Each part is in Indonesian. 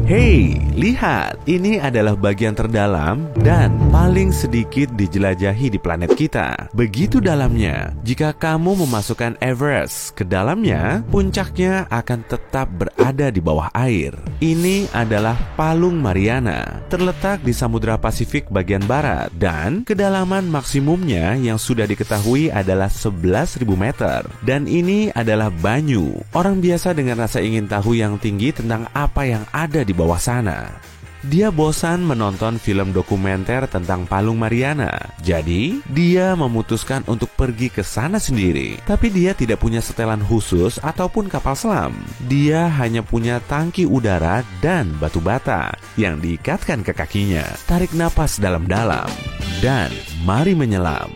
Hei, lihat, ini adalah bagian terdalam dan paling sedikit dijelajahi di planet kita. Begitu dalamnya, jika kamu memasukkan Everest ke dalamnya, puncaknya akan tetap berada di bawah air. Ini adalah Palung Mariana, terletak di Samudra Pasifik bagian barat, dan kedalaman maksimumnya yang sudah diketahui adalah 11.000 meter. Dan ini adalah banyu. Orang biasa dengan rasa ingin tahu yang tinggi tentang apa yang ada di bawah sana. Dia bosan menonton film dokumenter tentang Palung Mariana. Jadi, dia memutuskan untuk pergi ke sana sendiri. Tapi dia tidak punya setelan khusus ataupun kapal selam. Dia hanya punya tangki udara dan batu bata yang diikatkan ke kakinya. Tarik napas dalam-dalam dan mari menyelam.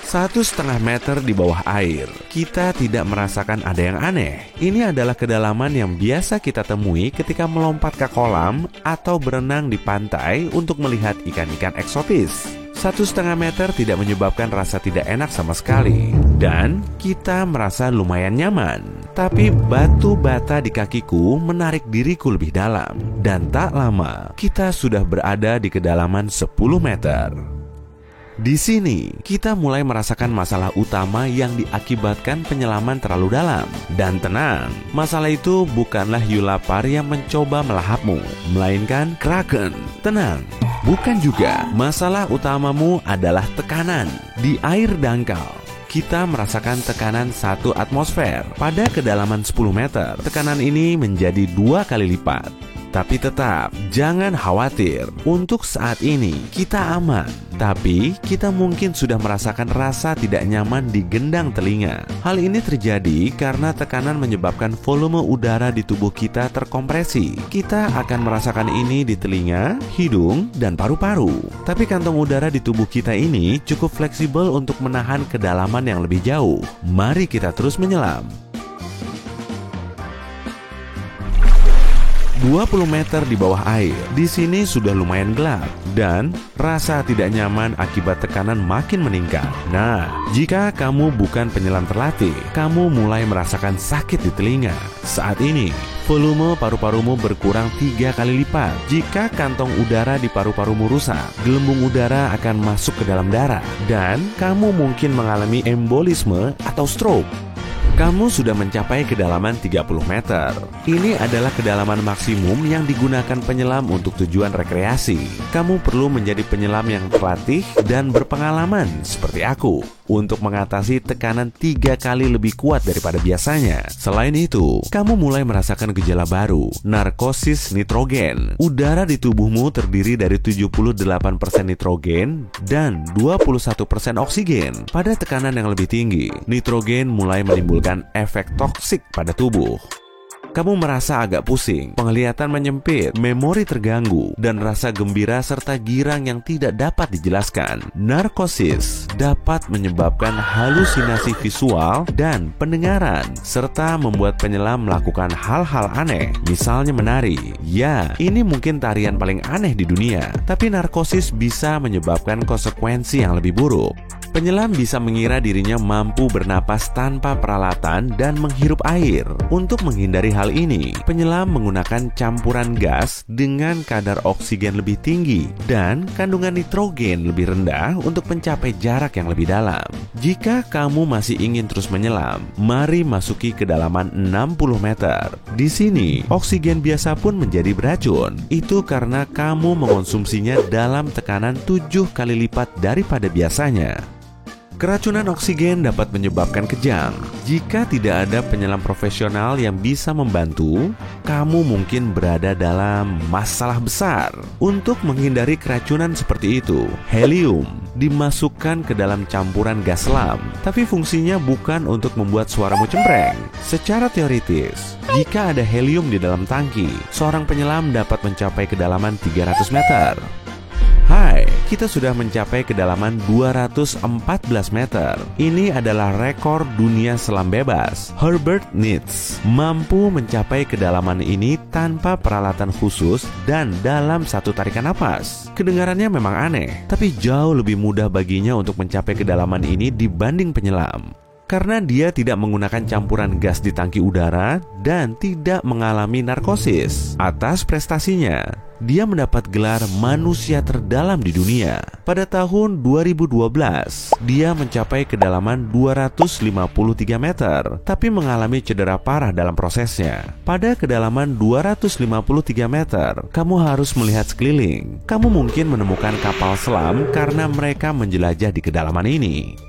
1,5 meter di bawah air, kita tidak merasakan ada yang aneh. Ini adalah kedalaman yang biasa kita temui ketika melompat ke kolam atau berenang di pantai untuk melihat ikan-ikan eksotis. 1,5 meter tidak menyebabkan rasa tidak enak sama sekali. Dan kita merasa lumayan nyaman. Tapi batu bata di kakiku menarik diriku lebih dalam. Dan tak lama, kita sudah berada di kedalaman 10 meter. Di sini, kita mulai merasakan masalah utama yang diakibatkan penyelaman terlalu dalam. Dan tenang, masalah itu bukanlah hiu lapar yang mencoba melahapmu, melainkan kraken. Tenang, bukan juga. Masalah utamamu adalah tekanan di air dangkal. Kita merasakan tekanan 1 atmosfer pada kedalaman 10 meter. Tekanan ini menjadi 2 kali lipat. Tapi tetap, jangan khawatir. Untuk saat ini, kita aman. Tapi, kita mungkin sudah merasakan rasa tidak nyaman di gendang telinga. Hal ini terjadi karena tekanan menyebabkan volume udara di tubuh kita terkompresi. Kita akan merasakan ini di telinga, hidung, dan paru-paru. Tapi kantong udara di tubuh kita ini cukup fleksibel untuk menahan kedalaman yang lebih jauh. Mari kita terus menyelam. 20 meter di bawah air. Di sini sudah lumayan gelap dan rasa tidak nyaman akibat tekanan makin meningkat. Nah, jika kamu bukan penyelam terlatih, kamu mulai merasakan sakit di telinga. Saat ini, volume paru-parumu berkurang 3 kali lipat. Jika kantong udara di paru-parumu rusak, gelembung udara akan masuk ke dalam darah dan kamu mungkin mengalami embolisme atau stroke. Kamu sudah mencapai kedalaman 30 meter. Ini adalah kedalaman maksimum yang digunakan penyelam untuk tujuan rekreasi. Kamu perlu menjadi penyelam yang terlatih dan berpengalaman seperti aku untuk mengatasi tekanan 3 kali lebih kuat daripada biasanya. Selain itu, kamu mulai merasakan gejala baru, narkosis nitrogen. Udara di tubuhmu terdiri dari 78% nitrogen dan 21% oksigen. Pada tekanan yang lebih tinggi, nitrogen mulai menimbulkan efek toksik pada tubuh. Kamu merasa agak pusing, penglihatan menyempit, memori terganggu, dan rasa gembira serta girang yang tidak dapat dijelaskan. Narkosis dapat menyebabkan halusinasi visual dan pendengaran, serta membuat penyelam melakukan hal-hal aneh, misalnya menari. Ya, ini mungkin tarian paling aneh di dunia, tapi narkosis bisa menyebabkan konsekuensi yang lebih buruk. Penyelam bisa mengira dirinya mampu bernapas tanpa peralatan dan menghirup air. Untuk menghindari hal ini, penyelam menggunakan campuran gas dengan kadar oksigen lebih tinggi dan kandungan nitrogen lebih rendah untuk mencapai jarak yang lebih dalam. Jika kamu masih ingin terus menyelam, mari masuki kedalaman 60 meter. Di sini, oksigen biasa pun menjadi beracun. Itu karena kamu mengonsumsinya dalam tekanan 7 kali lipat daripada biasanya. Keracunan oksigen dapat menyebabkan kejang. Jika tidak ada penyelam profesional yang bisa membantu, kamu mungkin berada dalam masalah besar. Untuk menghindari keracunan seperti itu, helium dimasukkan ke dalam campuran gas selam, tapi fungsinya bukan untuk membuat suaramu cempreng. Secara teoritis, jika ada helium di dalam tangki, seorang penyelam dapat mencapai kedalaman 300 meter. Hai, kita sudah mencapai kedalaman 214 meter. Ini adalah rekor dunia selam bebas. Herbert Nitz mampu mencapai kedalaman ini tanpa peralatan khusus dan dalam satu tarikan napas. Kedengarannya memang aneh, tapi jauh lebih mudah baginya untuk mencapai kedalaman ini dibanding penyelam. karena dia tidak menggunakan campuran gas di tangki udara dan tidak mengalami narkosis. Atas prestasinya, dia mendapat gelar manusia terdalam di dunia. Pada tahun 2012, dia mencapai kedalaman 253 meter, tapi mengalami cedera parah dalam prosesnya. Pada kedalaman 253 meter, kamu harus melihat sekeliling. Kamu mungkin menemukan kapal selam karena mereka menjelajah di kedalaman ini.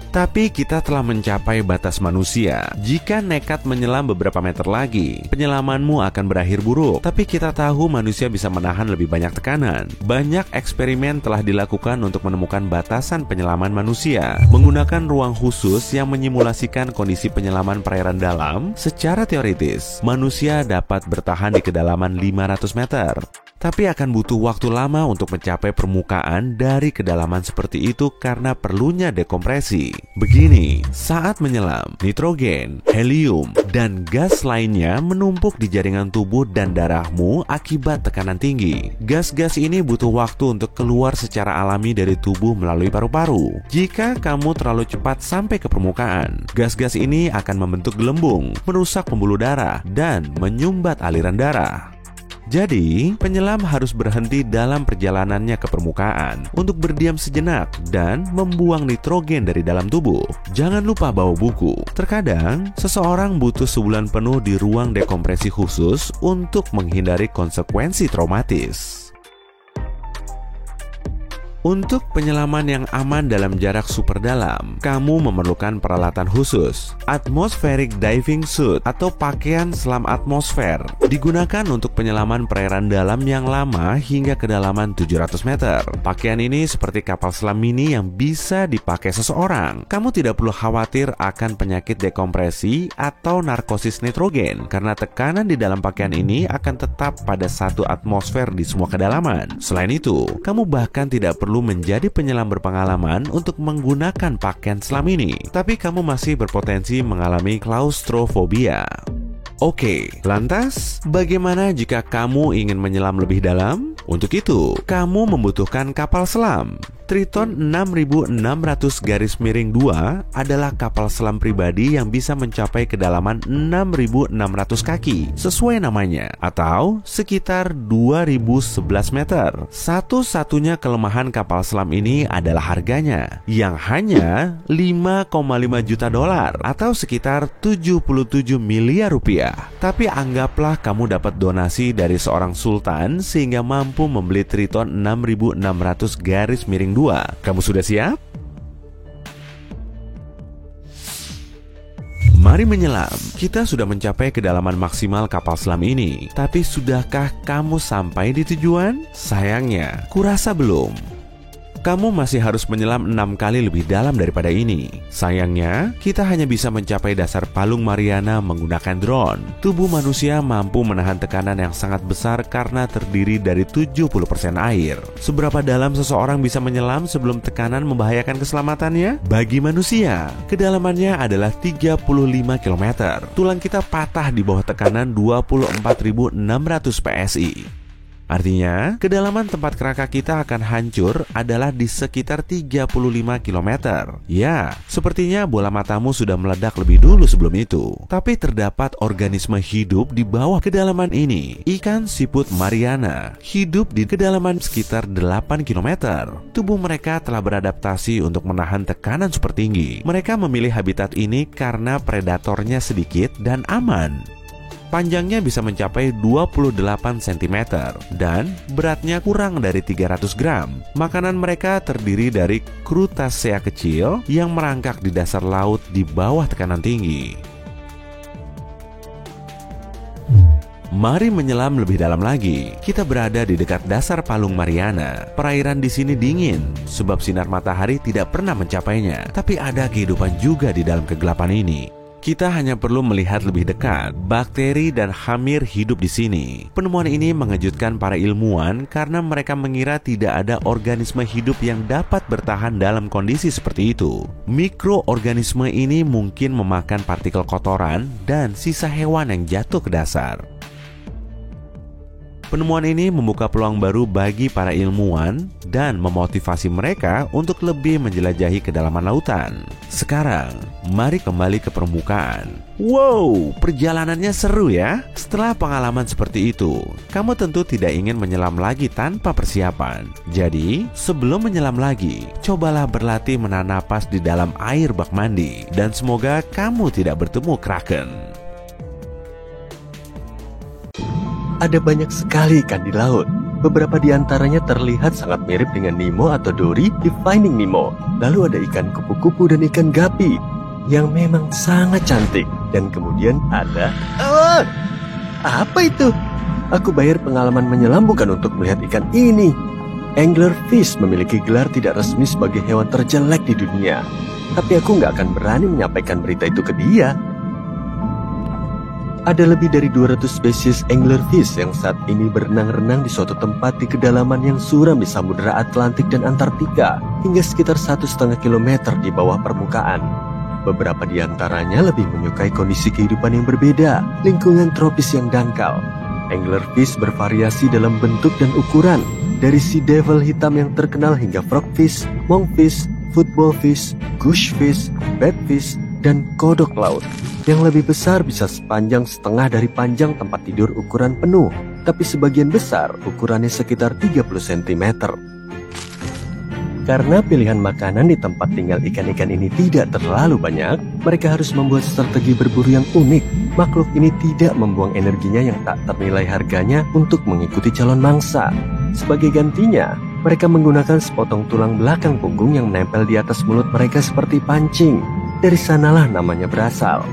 Tapi kita telah mencapai batas manusia. Jika nekat menyelam beberapa meter lagi, penyelamanmu akan berakhir buruk. Tapi kita tahu manusia bisa menahan lebih banyak tekanan. Banyak eksperimen telah dilakukan untuk menemukan batasan penyelaman manusia. Menggunakan ruang khusus yang menyimulasikan kondisi penyelaman perairan dalam, secara teoritis, manusia dapat bertahan di kedalaman 500 meter. Tapi akan butuh waktu lama untuk mencapai permukaan dari kedalaman seperti itu karena perlunya dekompresi. Begini, saat menyelam, nitrogen, helium, dan gas lainnya menumpuk di jaringan tubuh dan darahmu akibat tekanan tinggi. Gas-gas ini butuh waktu untuk keluar secara alami dari tubuh melalui paru-paru. Jika kamu terlalu cepat sampai ke permukaan, gas-gas ini akan membentuk gelembung, merusak pembuluh darah, dan menyumbat aliran darah. Jadi, penyelam harus berhenti dalam perjalanannya ke permukaan untuk berdiam sejenak dan membuang nitrogen dari dalam tubuh. Jangan lupa bawa buku. Terkadang, seseorang butuh sebulan penuh di ruang dekompresi khusus untuk menghindari konsekuensi traumatis. Untuk penyelaman yang aman dalam jarak super dalam, kamu memerlukan peralatan khusus. Atmospheric Diving Suit atau pakaian selam atmosfer digunakan untuk penyelaman perairan dalam yang lama hingga kedalaman 700 meter. Pakaian ini seperti kapal selam mini yang bisa dipakai seseorang. Kamu tidak perlu khawatir akan penyakit dekompresi atau narkosis nitrogen karena tekanan di dalam pakaian ini akan tetap pada 1 atmosfer di semua kedalaman. Selain itu, kamu bahkan tidak perlu menjadi penyelam berpengalaman untuk menggunakan pakaian selam ini, tapi kamu masih berpotensi mengalami klaustrofobia. Oke, lantas bagaimana jika kamu ingin menyelam lebih dalam? Untuk itu, kamu membutuhkan kapal selam. Triton 6600-2 adalah kapal selam pribadi yang bisa mencapai kedalaman 6.600 kaki sesuai namanya, atau sekitar 2011 meter. Satu-satunya kelemahan kapal selam ini adalah harganya yang hanya 5,5 juta dolar atau sekitar 77 miliar rupiah. Tapi anggaplah kamu dapat donasi dari seorang sultan sehingga mampu membeli Triton 6600-2. Kamu sudah siap? Mari menyelam. Kita sudah mencapai kedalaman maksimal kapal selam ini. Tapi sudahkah kamu sampai di tujuan? Sayangnya, kurasa belum. Kamu masih harus menyelam 6 kali lebih dalam daripada ini. Sayangnya, kita hanya bisa mencapai dasar Palung Mariana menggunakan drone. Tubuh manusia mampu menahan tekanan yang sangat besar karena terdiri dari 70% air. Seberapa dalam seseorang bisa menyelam sebelum tekanan membahayakan keselamatannya? Bagi manusia, kedalamannya adalah 35 km. Tulang kita patah di bawah tekanan 24.600 PSI. Artinya, kedalaman tempat kerangka kita akan hancur adalah di sekitar 35 km. Ya, sepertinya bola matamu sudah meledak lebih dulu sebelum itu. Tapi terdapat organisme hidup di bawah kedalaman ini. Ikan siput Mariana hidup di kedalaman sekitar 8 km. Tubuh mereka telah beradaptasi untuk menahan tekanan super tinggi. Mereka memilih habitat ini karena predatornya sedikit dan aman. Panjangnya bisa mencapai 28 cm dan beratnya kurang dari 300 gram. Makanan mereka terdiri dari Crustacea kecil yang merangkak di dasar laut di bawah tekanan tinggi. Mari menyelam lebih dalam lagi. Kita berada di dekat dasar Palung Mariana. Perairan di sini dingin sebab sinar matahari tidak pernah mencapainya. Tapi ada kehidupan juga di dalam kegelapan ini. Kita hanya perlu melihat lebih dekat. Bakteri dan hamir hidup di sini. Penemuan ini mengejutkan para ilmuwan karena mereka mengira tidak ada organisme hidup yang dapat bertahan dalam kondisi seperti itu. Mikroorganisme ini mungkin memakan partikel kotoran dan sisa hewan yang jatuh ke dasar. Penemuan ini membuka peluang baru bagi para ilmuwan dan memotivasi mereka untuk lebih menjelajahi kedalaman lautan. Sekarang, mari kembali ke permukaan. Wow, perjalanannya seru ya. Setelah pengalaman seperti itu, kamu tentu tidak ingin menyelam lagi tanpa persiapan. Jadi, sebelum menyelam lagi, cobalah berlatih menahan napas di dalam air bak mandi. Dan semoga kamu tidak bertemu kraken. Ada banyak sekali ikan di laut. Beberapa di antaranya terlihat sangat mirip dengan Nemo atau Dory di Finding Nemo. Lalu ada ikan kupu-kupu dan ikan gapi yang memang sangat cantik. Dan kemudian ada... apa itu? Aku bayar pengalaman menyelam bukan untuk melihat ikan ini. Anglerfish memiliki gelar tidak resmi sebagai hewan terjelek di dunia. Tapi aku nggak akan berani menyampaikan berita itu ke dia. Ada lebih dari 200 spesies anglerfish yang saat ini berenang-renang di suatu tempat di kedalaman yang suram di Samudra Atlantik dan Antartika, hingga sekitar 1,5 kilometer di bawah permukaan. Beberapa di antaranya lebih menyukai kondisi kehidupan yang berbeda, lingkungan tropis yang dangkal. Anglerfish bervariasi dalam bentuk dan ukuran, dari sea devil hitam yang terkenal hingga frogfish, monkfish, footballfish, goosefish, batfish, dan kodok laut. Yang lebih besar bisa sepanjang setengah dari panjang tempat tidur ukuran penuh, tapi sebagian besar ukurannya sekitar 30 cm. Karena pilihan makanan di tempat tinggal ikan-ikan ini tidak terlalu banyak, mereka harus membuat strategi berburu yang unik. Makhluk ini tidak membuang energinya yang tak ternilai harganya untuk mengikuti calon mangsa. Sebagai gantinya, mereka menggunakan sepotong tulang belakang punggung yang menempel di atas mulut mereka seperti pancing. Dari sanalah namanya berasal.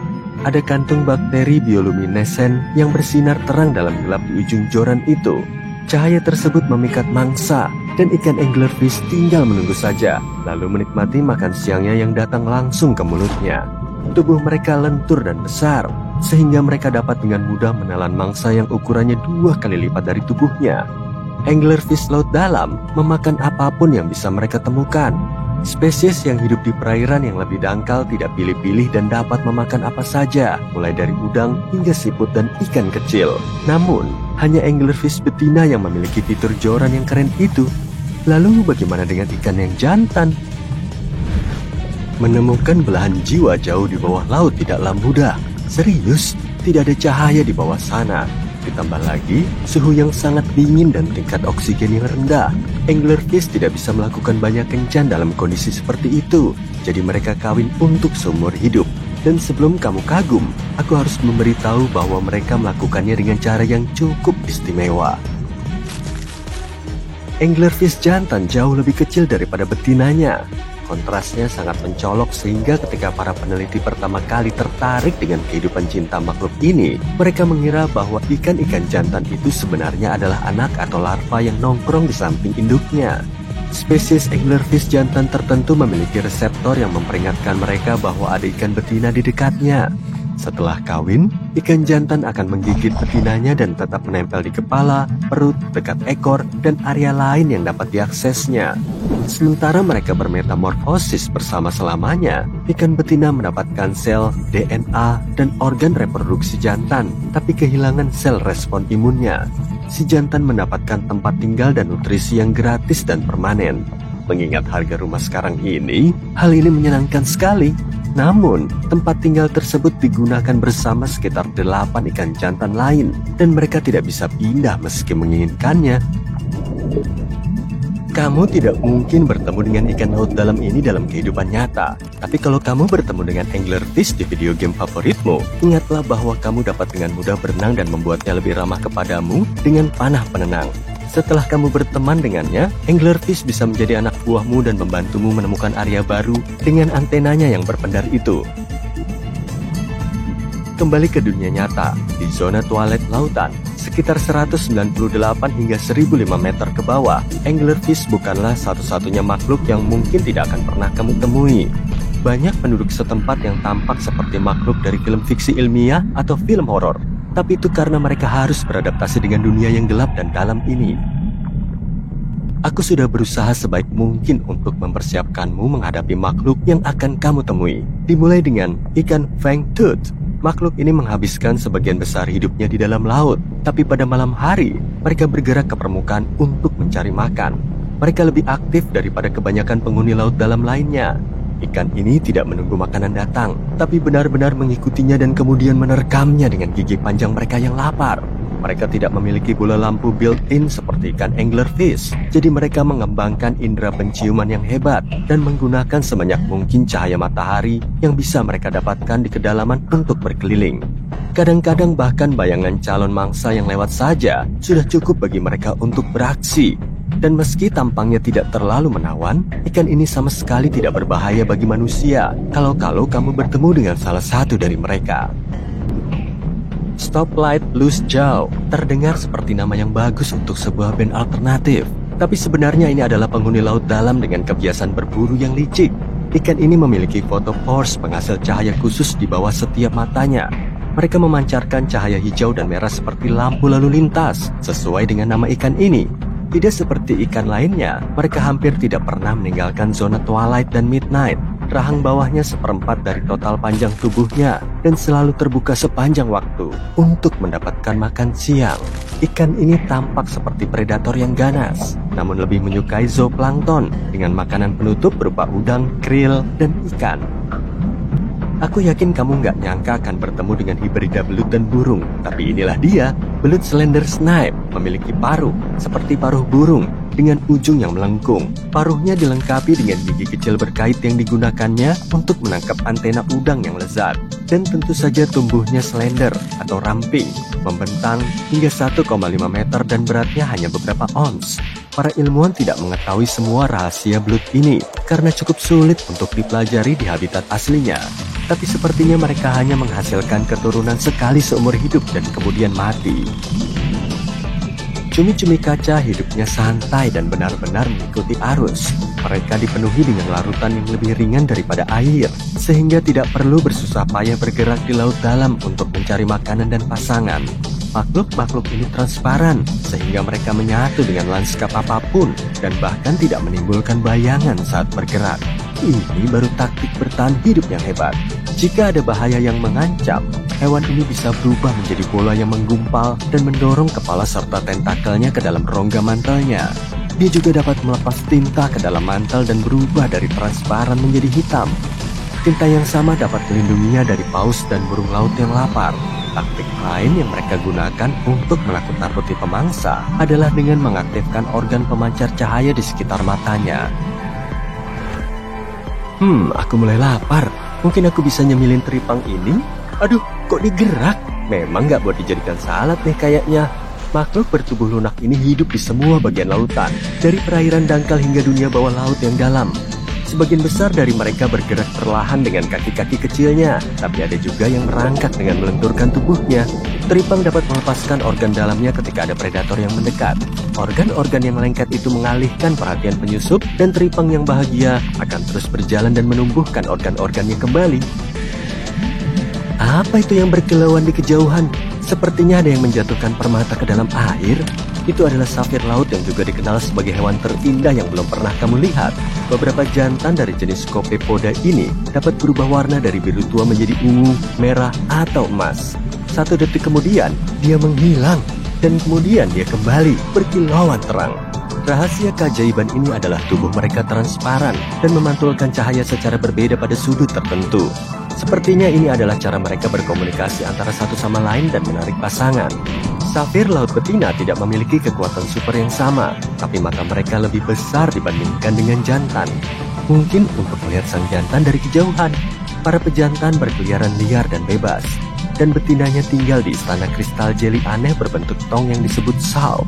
Ada kantung bakteri bioluminescen yang bersinar terang dalam gelap di ujung joran itu. Cahaya tersebut memikat mangsa, dan ikan anglerfish tinggal menunggu saja, lalu menikmati makan siangnya yang datang langsung ke mulutnya. Tubuh mereka lentur dan besar, sehingga mereka dapat dengan mudah menelan mangsa yang ukurannya 2 kali lipat dari tubuhnya. Anglerfish laut dalam memakan apapun yang bisa mereka temukan. Spesies yang hidup di perairan yang lebih dangkal tidak pilih-pilih dan dapat memakan apa saja, mulai dari udang hingga siput dan ikan kecil. Namun, hanya anglerfish betina yang memiliki fitur joran yang keren itu. Lalu bagaimana dengan ikan yang jantan? Menemukan belahan jiwa jauh di bawah laut tidaklah mudah. Serius, tidak ada cahaya di bawah sana. Ditambah lagi, suhu yang sangat dingin dan tingkat oksigen yang rendah. Anglerfish tidak bisa melakukan banyak kencan dalam kondisi seperti itu. Jadi mereka kawin untuk seumur hidup. Dan sebelum kamu kagum, aku harus memberitahu bahwa mereka melakukannya dengan cara yang cukup istimewa. Anglerfish jantan jauh lebih kecil daripada betinanya. Kontrasnya sangat mencolok sehingga ketika para peneliti pertama kali tertarik dengan kehidupan cinta makhluk ini, mereka mengira bahwa ikan-ikan jantan itu sebenarnya adalah anak atau larva yang nongkrong di samping induknya. Spesies anglerfish jantan tertentu memiliki reseptor yang memperingatkan mereka bahwa ada ikan betina di dekatnya. Setelah kawin, ikan jantan akan menggigit betinanya dan tetap menempel di kepala, perut, dekat ekor, dan area lain yang dapat diaksesnya. Sementara mereka bermetamorfosis bersama selamanya, ikan betina mendapatkan sel, DNA, dan organ reproduksi jantan, tapi kehilangan sel respon imunnya. Si jantan mendapatkan tempat tinggal dan nutrisi yang gratis dan permanen. Mengingat harga rumah sekarang ini, hal ini menyenangkan sekali. Namun, tempat tinggal tersebut digunakan bersama sekitar 8 ikan jantan lain, dan mereka tidak bisa pindah meski menginginkannya. Kamu tidak mungkin bertemu dengan ikan laut dalam ini dalam kehidupan nyata. Tapi kalau kamu bertemu dengan anglerfish di video game favoritmu, ingatlah bahwa kamu dapat dengan mudah berenang dan membuatnya lebih ramah kepadamu dengan panah penenang. Setelah kamu berteman dengannya, anglerfish bisa menjadi anak buahmu dan membantumu menemukan area baru dengan antenanya yang berpendar itu. Kembali ke dunia nyata, di zona toilet lautan, sekitar 198 hingga 1005 meter ke bawah, anglerfish bukanlah satu-satunya makhluk yang mungkin tidak akan pernah kamu temui. Banyak penduduk setempat yang tampak seperti makhluk dari film fiksi ilmiah atau film horor. Tapi itu karena mereka harus beradaptasi dengan dunia yang gelap dan dalam ini. Aku sudah berusaha sebaik mungkin untuk mempersiapkanmu menghadapi makhluk yang akan kamu temui. Dimulai dengan ikan fangtooth. Makhluk ini menghabiskan sebagian besar hidupnya di dalam laut, tapi pada malam hari, mereka bergerak ke permukaan untuk mencari makan. Mereka lebih aktif daripada kebanyakan penghuni laut dalam lainnya. Ikan ini tidak menunggu makanan datang, tapi benar-benar mengikutinya dan kemudian menerkamnya dengan gigi panjang mereka yang lapar. Mereka tidak memiliki bola lampu built-in seperti ikan anglerfish, jadi mereka mengembangkan indera penciuman yang hebat dan menggunakan sebanyak mungkin cahaya matahari yang bisa mereka dapatkan di kedalaman untuk berkeliling. Kadang-kadang bahkan bayangan calon mangsa yang lewat saja sudah cukup bagi mereka untuk beraksi. Dan meski tampangnya tidak terlalu menawan, ikan ini sama sekali tidak berbahaya bagi manusia kalau kamu bertemu dengan salah satu dari mereka. Stoplight Loose Jaw terdengar seperti nama yang bagus untuk sebuah band alternatif. Tapi sebenarnya ini adalah penghuni laut dalam dengan kebiasaan berburu yang licik. Ikan ini memiliki photopores penghasil cahaya khusus di bawah setiap matanya. Mereka memancarkan cahaya hijau dan merah seperti lampu lalu lintas, sesuai dengan nama ikan ini. Tidak seperti ikan lainnya, mereka hampir tidak pernah meninggalkan zona twilight dan midnight. Rahang bawahnya seperempat dari total panjang tubuhnya dan selalu terbuka sepanjang waktu untuk mendapatkan makan siang. Ikan ini tampak seperti predator yang ganas, namun lebih menyukai zooplankton dengan makanan penutup berupa udang, krill, dan ikan. Aku yakin kamu nggak nyangka akan bertemu dengan hibrida belut dan burung, tapi inilah dia. Belut slender snipe memiliki paruh seperti paruh burung dengan ujung yang melengkung. Paruhnya dilengkapi dengan gigi kecil berkait yang digunakannya untuk menangkap antena udang yang lezat. Dan tentu saja tumbuhnya slender atau ramping, membentang hingga 1,5 meter dan beratnya hanya beberapa ons. Para ilmuwan tidak mengetahui semua rahasia belut ini karena cukup sulit untuk dipelajari di habitat aslinya. Tapi sepertinya mereka hanya menghasilkan keturunan sekali seumur hidup dan kemudian mati. Cumi-cumi kaca hidupnya santai dan benar-benar mengikuti arus. Mereka dipenuhi dengan larutan yang lebih ringan daripada air, sehingga tidak perlu bersusah payah bergerak di laut dalam untuk mencari makanan dan pasangan. Makhluk-makhluk ini transparan, sehingga mereka menyatu dengan lanskap apapun dan bahkan tidak menimbulkan bayangan saat bergerak. Ini baru taktik bertahan hidup yang hebat. Jika ada bahaya yang mengancam, hewan ini bisa berubah menjadi bola yang menggumpal dan mendorong kepala serta tentakelnya ke dalam rongga mantelnya. Dia juga dapat melepas tinta ke dalam mantel dan berubah dari transparan menjadi hitam. Tinta yang sama dapat melindunginya dari paus dan burung laut yang lapar. Taktik lain yang mereka gunakan untuk menakut-nakuti pemangsa adalah dengan mengaktifkan organ pemancar cahaya di sekitar matanya. Aku mulai lapar. Mungkin aku bisa nyemilin teripang ini? Aduh, kok digerak? Memang nggak buat dijadikan salad nih kayaknya. Makhluk bertubuh lunak ini hidup di semua bagian lautan, dari perairan dangkal hingga dunia bawah laut yang dalam. Sebagian besar dari mereka bergerak perlahan dengan kaki-kaki kecilnya, tapi ada juga yang merangkak dengan melenturkan tubuhnya. Teripang dapat melepaskan organ dalamnya ketika ada predator yang mendekat. Organ-organ yang lengket itu mengalihkan perhatian penyusup, dan teripang yang bahagia akan terus berjalan dan menumbuhkan organ-organnya kembali. Apa itu yang berkilauan di kejauhan? Sepertinya ada yang menjatuhkan permata ke dalam air. Itu adalah safir laut yang juga dikenal sebagai hewan terindah yang belum pernah kamu lihat. Beberapa jantan dari jenis Copepoda ini dapat berubah warna dari biru tua menjadi ungu, merah, atau emas. 1 detik kemudian, dia menghilang. Dan kemudian dia kembali berkilauan terang. Rahasia keajaiban ini adalah tubuh mereka transparan dan memantulkan cahaya secara berbeda pada sudut tertentu. Sepertinya ini adalah cara mereka berkomunikasi antara satu sama lain dan menarik pasangan. Safir laut betina tidak memiliki kekuatan super yang sama, tapi mata mereka lebih besar dibandingkan dengan jantan. Mungkin untuk melihat sang jantan dari kejauhan. Para pejantan berkeliaran liar dan bebas, dan betinanya tinggal di istana kristal jeli aneh berbentuk tong yang disebut salp.